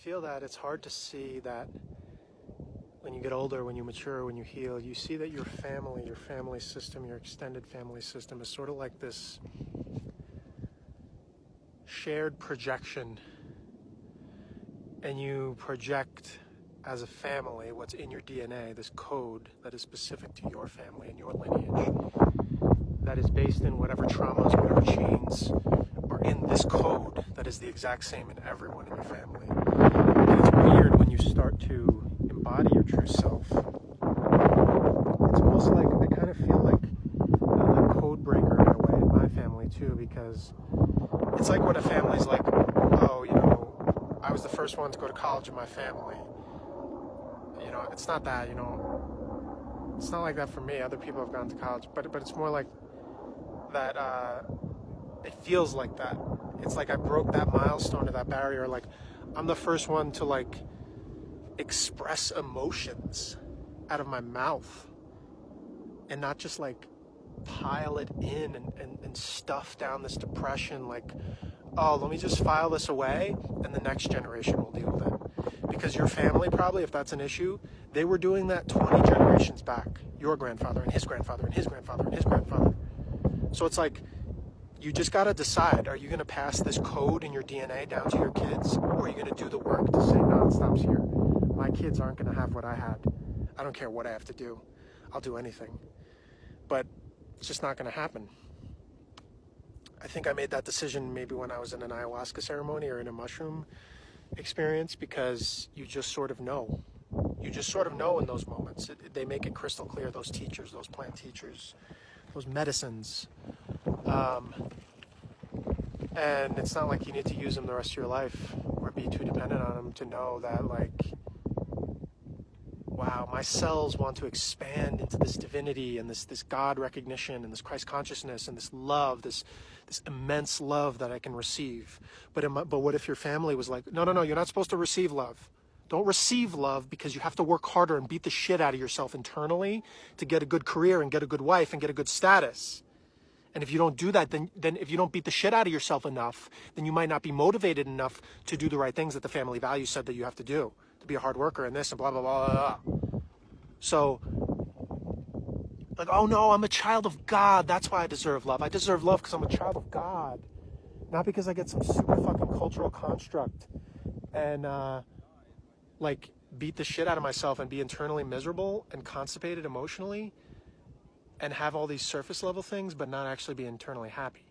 feel that it's hard to see that when you get older, when you mature, when you heal, you see that your family system, your extended family system is sort of like this shared projection, and you project as a family what's in your DNA, this code that is specific to your family and your lineage, that is based in whatever traumas, whatever chains are in this code that is the exact same in everyone in your family. And it's weird when you start to embody your true self. It's almost like, I kind of feel like a code breaker in a way in my family too, because it's like when a family's like, oh, you know, I was the first one to go to college in my family. You know, it's not that, you know, it's not like that for me. Other people have gone to college, but it's more like that, it feels like that. It's like I broke that milestone or that barrier. Like I'm the first one to like express emotions out of my mouth and not just like pile it in and stuff down this depression like, oh, let me just file this away and the next generation will deal with it. Because your family probably, if that's an issue, they were doing that 20 generations back. Your grandfather and his grandfather and his grandfather and his grandfather. So it's like, you just got to decide, are you going to pass this code in your DNA down to your kids, or are you going to do the work to say, no, it stops here. My kids aren't going to have what I had. I don't care what I have to do. I'll do anything. But it's just not going to happen. I think I made that decision maybe when I was in an ayahuasca ceremony or in a mushroom experience, because you just sort of know. You just sort of know in those moments. They make it crystal clear, those teachers, those plant teachers, those medicines. And it's not like you need to use them the rest of your life or be too dependent on them to know that, like, wow, my cells want to expand into this divinity and this God recognition and this Christ consciousness and this love, this immense love that I can receive. But what if your family was like, no, you're not supposed to receive love. Don't receive love because you have to work harder and beat the shit out of yourself internally to get a good career and get a good wife and get a good status. And if you don't do that, then if you don't beat the shit out of yourself enough, then you might not be motivated enough to do the right things that the family values said that you have to do, to be a hard worker and this and blah, blah, blah, blah, blah. So, like, oh no, I'm a child of God. That's why I deserve love. I deserve love because I'm a child of God. Not because I get some super fucking cultural construct and, like, beat the shit out of myself and be internally miserable and constipated emotionally and have all these surface level things, but not actually be internally happy.